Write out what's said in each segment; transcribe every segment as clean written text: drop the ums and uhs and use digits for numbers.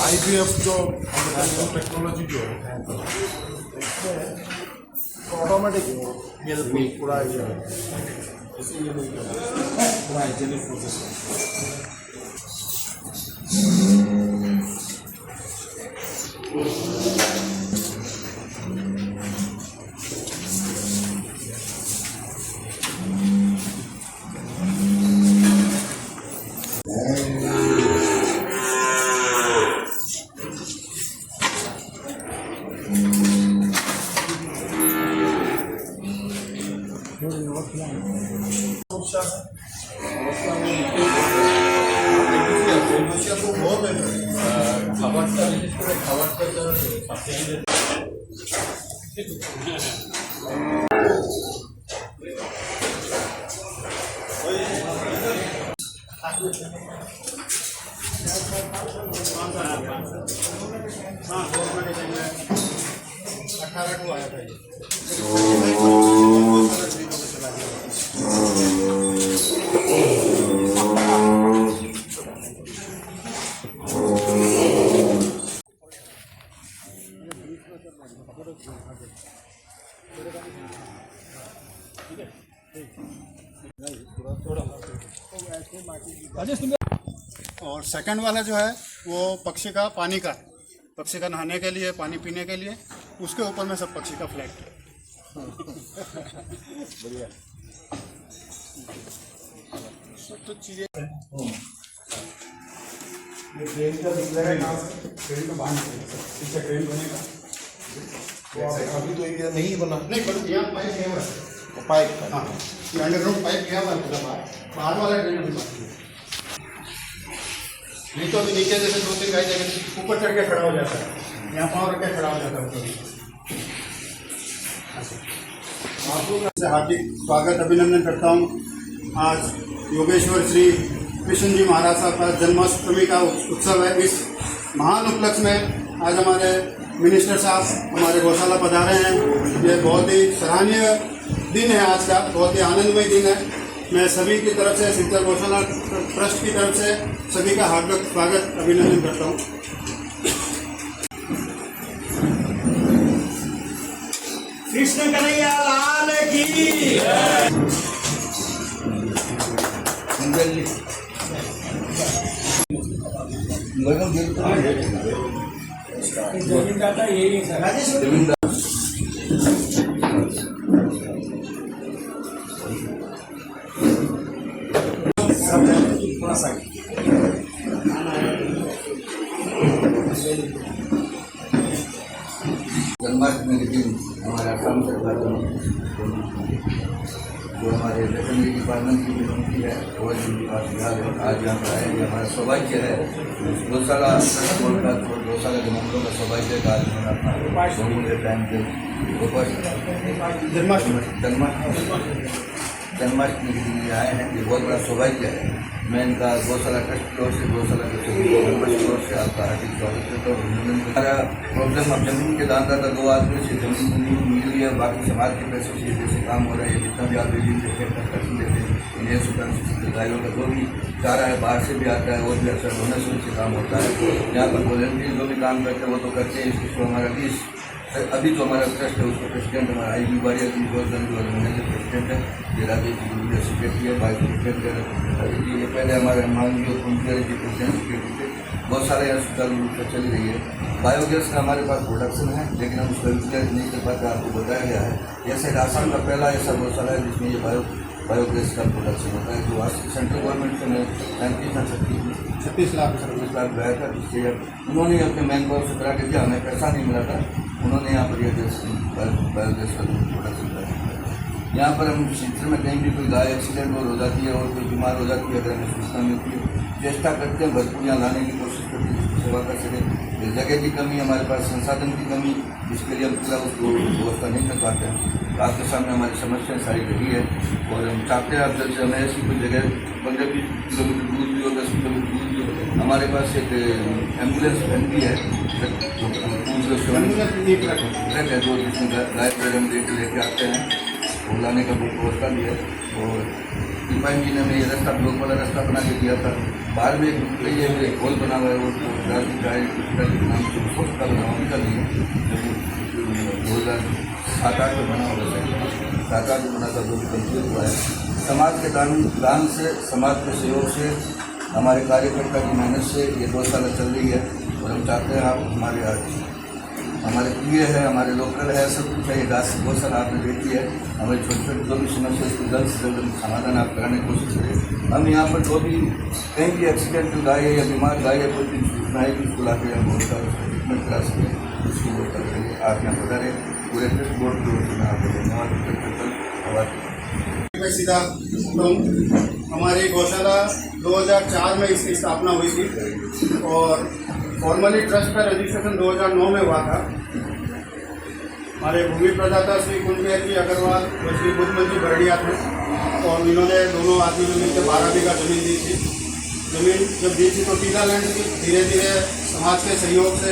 IPF जो technology जो है ऑटोमेटिक पूरा हाइजेनिक प्रोसेस और सेकंड वाला जो है वो पक्षी का पानी का, पक्षी का नहाने के लिए, पानी पीने के लिए, उसके ऊपर में सब पक्षी का फ्लैट बढ़िया तो चीज़ें ट्रेन का ट्रेन का बांध ट्रेन बनेगा अभी तो ये नहीं बना, नहीं पर यहाँ पाइप गया हुआ है, पाइप हाँ अंडरग्राउंड पाइप गया हुआ है पूरा बाहर वाला ट्रेन अभी बाकी है। नहीं तो अभी नीचे जैसे 2-3 गाय जगह ऊपर चढ़ के खड़ा हो जाता है, यहाँ पाँव रख के खड़ा हो जाता है ऊपर। आपको हार्दिक स्वागत अभिनंदन करता हूँ। आज योगेश्वर श्री कृष्ण जी महाराज साहब का जन्माष्टमी का उत्सव है। इस महान उपलक्ष्य में आज हमारे मिनिस्टर साहब हमारे गौशाला पधारे हैं। ये बहुत ही सराहनीय दिन है, आज का बहुत ही आनंदमय दिन है। मैं सभी की तरफ से, सिंचर गौशाला ट्रस्ट की तरफ से सभी का हार्दिक स्वागत अभिनंदन करता हूँ। कृष्ण कन्हैया लाल की। जमीनदाता यही है जन्माष्टमी के दिन हमारे असम सरकार जो हमारे वेटनरी डिपार्टमेंट की विनती है वो जिनके पास है आज यहाँ पर आए। हमारा सौभाग्य है गौशाला गौशाला के मंदिरों का सौभाग्य का आज उन्होंने अपना बहुमूल्य टाइम के जन्माष्टमी के दिन आए हैं। ये बहुत बड़ा सौभाग्य है। मैं इनका गौशाला ट्रस्ट की ओर से, गौशाला के मेंबर्स की ओर से आपका हार्दिक स्वागत करता हूँ। हमारा प्रॉब्लम अब जमीन के दानदाता 2 आदमी से जमीन मिल रही है, बाकी समाज के पैसे से जैसे काम हो रहा है। जितना भी आप बिल्डिंग देते हैं, कंस्ट्रक्शन देते हैं, इंडियन सुपर गायों का जो भी चारा है बाहर से भी आता है, वो भी अक्सर डोनेशन से काम होता है। यहाँ पर वॉलंटियर जो भी काम करते हैं वो तो करते हैं। इसको हमारा अभी जो हमारा ट्रस्ट है उसका प्रेसिडेंट हमारा आई.बी. वारियर जी मैनेजर प्रेसिडेंट है। ये राजेश जी मीडिया सेक्रेटरी है, वाइस प्रेसिडेंट है ये पहले हमारे माननीय कुंजर जी प्रेसिडेंट सेक्रेटरी थे। बहुत सारे यहाँ सुचारू रूप से चली रही है। बायोगैस का हमारे पास प्रोडक्शन है लेकिन हम उसको यूटिलाइज नहीं कर पाते, आपको बताया गया है। ऐसे राजस्थान का पहला ऐसा गौशाला है जिसमें ये बायोगैस का प्रोडक्शन होता है। जो सेंट्रल गवर्नमेंट से 36 लाख गया था, जिससे उन्होंने अपने मैन पावर से करा के दिया, हमें पैसा नहीं मिला था। उन्होंने यहाँ पर यह बायोगैस का प्रोडक्शन करा। यहाँ पर हम क्षेत्र में कहीं भी कोई गाय एक्सीडेंट हो जाती है और कोई बीमार हो जाती है, अगर हमें सूचना मिलती है चेष्टा करते हैं भरपूर यहाँ लाने की कोशिश करते हैं जिसकी सेवा कर सकें। जगह की कमी, हमारे पास संसाधन की कमी, जिसके लिए हम पूरा उसको व्यवस्था नहीं कर पाते हैं। आपके सामने हमारी समस्या सारी रही है और हम चाहते हैं आप जल्द से हमें ऐसी कोई जगह 15-20 किलोमीटर हमारे पास एक एम्बुलेंस वैन भी है ट्रक है जो जिसमें गाय प्रेजेंट लेके आते हैं, वो लाने का बहुत व्यवस्था भी है। और पिपाइन जी ने हमें ये रास्ता ब्लॉक वाला रास्ता बना के दिया था। बाहर में एक होल बना हुआ है, वो गाय नाम से उसका बना हुआ उनका नहीं है, 2007-8 में बना हुआ है, 7-8 में बना था, जो भी कंप्लीट हुआ है। समाज के दान से, समाज के सहयोग से, हमारे कार्यकर्ता की मेहनत से ये गौशाला चल रही है। और हम चाहते हैं आप हमारे प्रिय है, हमारे लोकल है, सब कुछ है। ये गौशाला आपने देखी है। हमें छोटे छोटे जो भी समस्या इसको जल्द से जल्द समाधान आप कराने की कोशिश करें। हम यहाँ पर जो भी कहीं भी एक्सीडेंटल गाय है या बीमार गाय है, कोई भी सूचना है कि उसको ला के हम उसका ट्रीटमेंट करा सकें, उसकी व्यवस्था करेंगे। आप यहाँ पधारे, पूरे ट्रस्ट बोर्ड की ओर से मैं आपको धन्यवाद। सीधा हमारी गौशाला 2004 में इसकी स्थापना हुई थी और फॉर्मली ट्रस्ट का रजिस्ट्रेशन 2009 में हुआ था। हमारे भूमि प्रदाता श्री कुंजबिहार जी अग्रवाल और श्री बुद्धमंजी बरड़िया थे और इन्होंने दोनों आदमी ने मिलकर 12 बीघा जमीन दी थी। जमीन जब दी थी तो टीला लैंड की, धीरे धीरे समाज के सहयोग से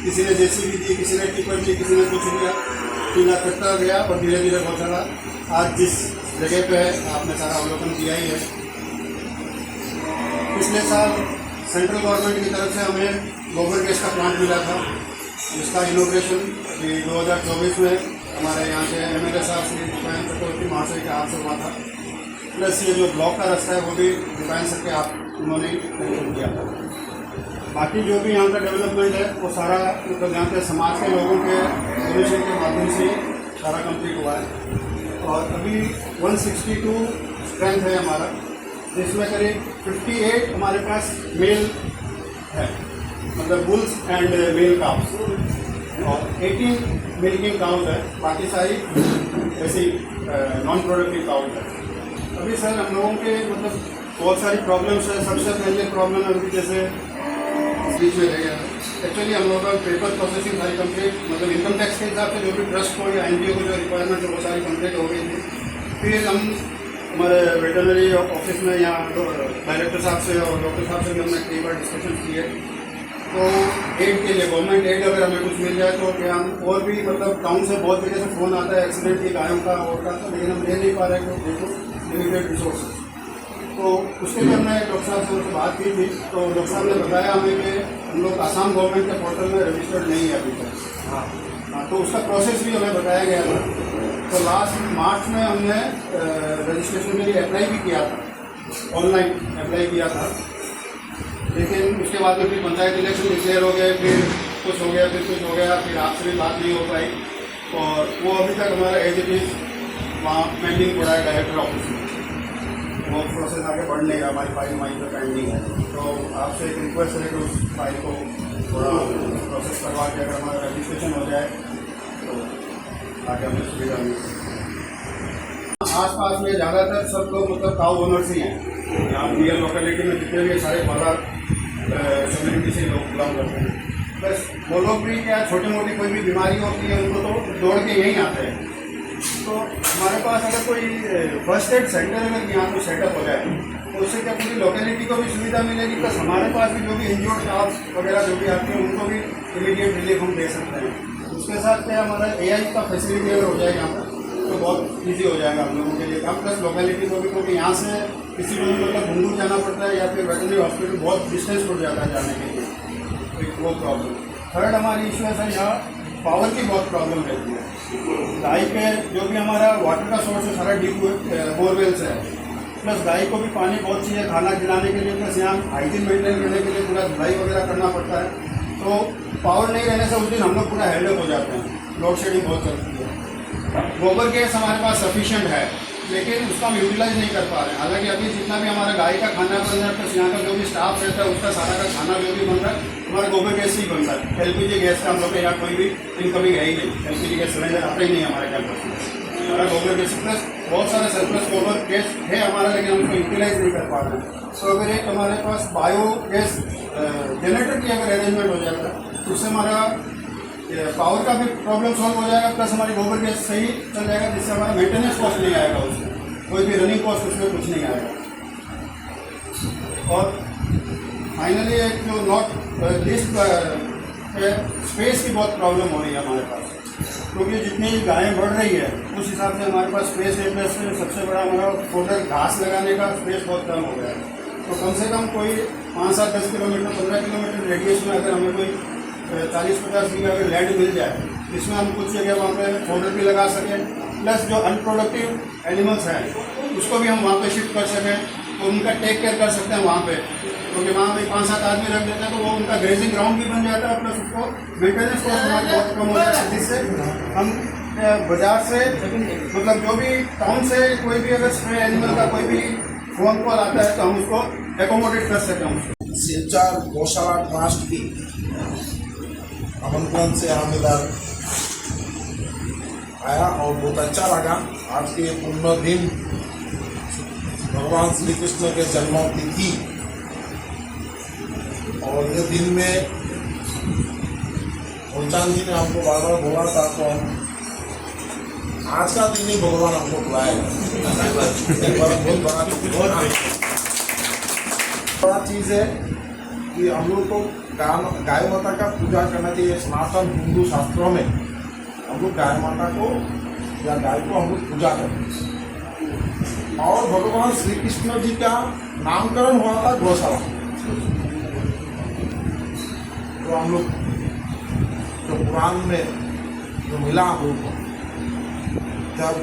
किसी ने जेसीबी दी, किसी ने टिप्पर दी, किसी ने कुछ दिया, टीला कटता गया और धीरे धीरे गौशाला आज जिस जगह पे है आपने सारा अवलोकन किया ही है। पिछले साल सेंट्रल गवर्नमेंट की तरफ से हमें गोबर गैस का प्लांट मिला था, जिसका इनोग्रेशन 2024 में हमारे यहाँ के MLA साहब श्री दीपायन चक्रवर्ती महाशय के हाथ से हुआ था। प्लस ये जो ब्लॉक का रास्ता है वो भी दीपायन सर के हाथ उन्होंने किया था। बाकी जो भी यहाँ का डेवलपमेंट है वो सारा मतलब यहाँ के समाज के लोगों के डोनेशन के माध्यम से सारा कंप्लीट हुआ है। और अभी 162 स्ट्रेंथ है हमारा, जिसमें करीब 58 हमारे पास मेल है, मतलब बुल्स एंड मेल काउस, और 18 मिल्किंग काउस है, बाकी सारी ऐसी नॉन प्रोडक्टिव काउस है। अभी सर हम लोगों के मतलब बहुत सारी प्रॉब्लम्स है। सबसे पहले प्रॉब्लम है अभी जैसे बीच में रह गया एक्चुअली हम लोगों का पेपर प्रोसेसिंग सारी कंप्लीट, मतलब इनकम टैक्स के हिसाब से जो भी ट्रस्ट को या NGO को जो रिक्वायरमेंट है वो सारी कंप्लीट हो गई थी। फिर हम हमारे वेटरनरी ऑफिस में यहाँ डायरेक्टर साहब से और डॉक्टर साहब से भी हमने कई बार डिस्कशन किए, तो एड के लिए गवर्नमेंट एड अगर हमें कुछ मिल जाए तो क्या हम और भी मतलब टाउन से बहुत जगह से फ़ोन आता है एक्सीडेंट की गायों का और का, लेकिन हम ले नहीं पा रहे हैं देखो लिमिटेड रिसोर्स। तो उसके लिए हमने डॉक्टर साहब से उनसे बात की थी, तो डॉक्टर साहब ने बताया हमें कि हम लोग आसाम गवर्नमेंट के पोर्टल में रजिस्टर्ड नहीं है अभी तक। हाँ, तो उसका प्रोसेस भी हमें बताया गया था। तो लास्ट मार्च में हमने रजिस्ट्रेशन के लिए अप्लाई भी किया था, ऑनलाइन अप्लाई किया था, लेकिन उसके बाद में फिर पंचायत इलेक्शन डिक्लेयर हो गए, फिर कुछ हो गया, फिर कुछ हो गया, फिर आपसे भी बात नहीं हो पाई और वो अभी तक हमारा एज इट इज़ वहाँ पेंडिंग पड़ा है डायरेक्टर ऑफिस में, वो प्रोसेस आगे बढ़ नहीं रहा, हमारी फाइल वहीं पर पेंडिंग है। तो आपसे एक रिक्वेस्ट है कि उस फाइल को थोड़ा प्रोसेस करवा के अगर हमारा रजिस्ट्रेशन हो जाए तो आगे हमें सुविधा मिल। आसपास में ज़्यादातर सब लोग मतलब काउ ओनर्स ही हैं। यहाँ नियर लोकेलिटी में जितने भी सारे बाजार कम्युनिटी से लोग बिलोंग करते हैं। बस वो लोग भी क्या छोटी मोटी कोई भी बीमारी होती है उनको तो दौड़ के यहीं आते हैं। तो हमारे पास अगर कोई फर्स्ट एड सेंटर अगर यहाँ पर सेटअप हो जाए तो उससे क्या पूरी लोकेलिटी को भी सुविधा मिलेगी, प्लस हमारे पास भी जो भी इंजोर्ड काउस वगैरह जो भी आती हैं उनको भी इमीडिएट रिलीफ हम दे सकते हैं। उसके साथ क्या हमारा AI का फैसिलिटी अगर हो जाए यहाँ पर तो बहुत ईजी हो जाएगा हम लोगों के लिए काम, प्लस लोकेलिटी को भी, क्योंकि यहाँ से किसी को भी मतलब घूम जाना पड़ता है या फिर वेटरनरी हॉस्पिटल बहुत डिस्टेंस पड़ जाता है जाने के लिए, एक वो प्रॉब्लम। थर्ड हमारी इशू है यहाँ पावर की बहुत प्रॉब्लम रहती है। गाय के जो भी हमारा वाटर का सोर्स है सारा डीप बोरवेल से है, प्लस गाय को भी पानी बहुत चाहिए खाना खिलाने के लिए, प्लस यहाँ हाइजीन मेंटेन करने के लिए पूरा धुलाई वगैरह करना पड़ता है। तो पावर नहीं रहने से उस दिन हम लोग पूरा हेल्डअप हो जाते हैं, लोड शेडिंग बहुत चलती है। गोबर गैस हमारे पास सफिशिएंट है लेकिन उसका हम यूटिलाइज नहीं कर पा रहे हैं। हालांकि अभी जितना भी हमारा गाय का खाना बन रहा है प्लस यहाँ का जो भी स्टाफ रहता है उसका सारा का खाना जो भी बन रहा है हमारा गोबर गैस ही बन रहा है। LPG गैस का हम लोग के यहाँ कोई भी इनकमिंग है ही नहीं, LPG गैस सिलेंडर आता ही नहीं हमारे कैंपस में। हमारा गोबर गैस प्लस बहुत सारा सरप्लस गोबर गैस है हमारा, लेकिन हम उसको यूटिलाइज नहीं कर पा रहे हैं। तो अगर एक हमारे पास बायो गैस जनरेटर की अगर अरेंजमेंट हो जाएगा तो उससे हमारा पावर का भी प्रॉब्लम सॉल्व हो जाएगा, प्लस हमारी गोबर गैस सही चल जाएगा, जिससे हमारा मेंटेनेंस कॉस्ट नहीं आएगा, उसमें कोई भी रनिंग कॉस्ट उसमें कुछ नहीं आएगा। और फाइनली एक जो नॉट लिस्ट स्पेस की बहुत प्रॉब्लम हो रही है हमारे पास, क्योंकि जितनी गायें बढ़ रही है उस हिसाब से हमारे पास स्पेस है। प्लस सबसे बड़ा हमारा फोल्डर घास लगाने का स्पेस बहुत कम हो गया है। तो कम से कम कोई 5-7-10 किलोमीटर 15 किलोमीटर रेडियस में अगर हमें कोई 40-50 बीघा अगर लैंड मिल जाए, इसमें हम कुछ जगह वहाँ पे फोल्डर भी लगा सकें, प्लस जो अनप्रोडक्टिव एनिमल्स हैं उसको भी हम वहाँ पे शिफ्ट कर सकें, तो उनका टेक केयर कर सकते हैं वहाँ पे, क्योंकि वहाँ पे 5-7 आदमी रख देते हैं तो वो उनका ग्रेजिंग ग्राउंड भी बन जाता है, प्लस उसको मेंटेनेंस कॉस्ट हमारा बहुत कम हो जाता है, जिससे हम बाजार से मतलब जो भी टाउन से कोई भी अगर स्प्रे एनिमल का कोई भी फोन कॉल आता है तो हम उसको एकोमोडेट कर सकते हैं। सिलचर गौशाला ट्रस्ट की आमंत्रण से हम इधर आया और बहुत अच्छा लगा। आज के पुण्य दिन भगवान श्री कृष्ण के जन्मतिथि और ये दिन में उनचान जी ने हमको बार बार बोला था, तो आज का दिन ही भगवान हमको बुलाएगा। बहुत बड़ा चीज़ है कि हम लोग को गाय माता का पूजा करना चाहिए। सनातन हिंदू शास्त्रों में हम लोग गाय माता को या गाय को हम लोग पूजा करते हैं। और भगवान श्री कृष्ण जी का नामकरण हुआ था गौशाला। तो हम लोग जो पुराण में जो मिला हम लोग को, जब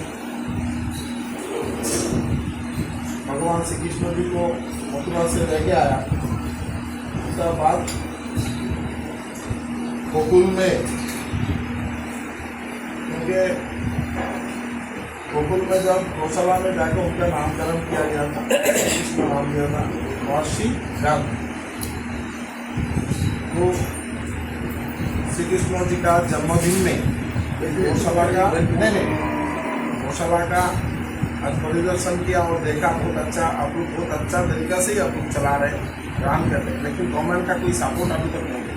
भगवान श्री कृष्ण जी को मथुरा से लेके आया, उसके बाद गोकुल में उनके गोकुल में जब गौशाला में जाकर उनका नामकरण किया गया था, कृष्ण नाम दिया था महर्षि राम। तो श्री कृष्ण जी का जन्मदिन में गौशाला का गौशाला का आज परिदर्शन किया और देखा बहुत अच्छा, आप लोग बहुत अच्छा तरीका से ही आप लोग चला रहे हैं, रन कर रहे हैं, लेकिन गवर्नमेंट का कोई सपोर्ट अभी तक नहीं है।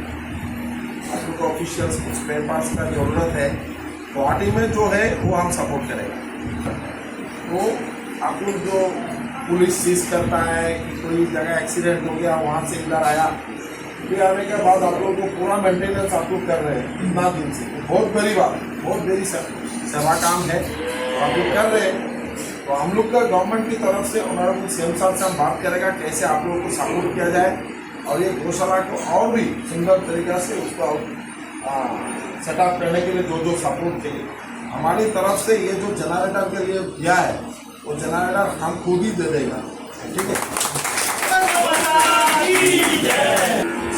आप लोग को ऑफिशियल्स कुछ पेपर्स का जरूरत है, गुवाहाटी में जो है वो हम सपोर्ट करेंगे। तो आप लोग जो पुलिस सीज करता है कि कोई जगह एक्सीडेंट हो गया वहाँ से इधर आया, फिर आने के बाद आप लोग को पूरा मेंटेनेंस आप लोग कर रहे हैं इतना दिन से, बहुत बड़ी बात, बहुत बड़ी सेवा काम है तो आप लोग कर रहे हैं। तो हम लोग का गवर्नमेंट की तरफ से ऑनरेबल सीएम साहब से हम बात करेगा कैसे आप लोगों को सपोर्ट किया जाए और ये गौशाला को और भी सुंदर तरीका से उसको सेटअप करने के लिए जो जो सपोर्ट चाहिए हमारी तरफ से, ये जो जनरेटर के लिए दिया है वो जनरेटर हम खुद ही दे देगा, ठीक है।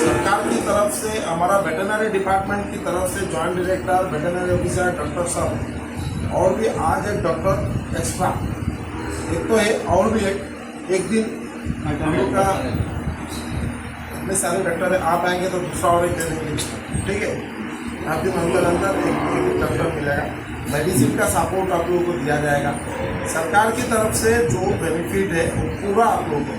सरकार की तरफ से हमारा वेटरनरी डिपार्टमेंट की तरफ से joint director veterinary officer doctor साहब और भी आज एक डॉक्टर एक्स्ट्रा एक तो है और भी एक दिन हम लोग का इतने सारे डॉक्टर है, आप आएंगे तो दूसरा और एक दे देंगे, ठीक है। आप दिन अंदर अंदर एक डॉक्टर मिलेगा, मेडिसिन का सपोर्ट आप लोगों को दिया जाएगा। सरकार की तरफ से जो बेनिफिट है वो पूरा आप लोगों को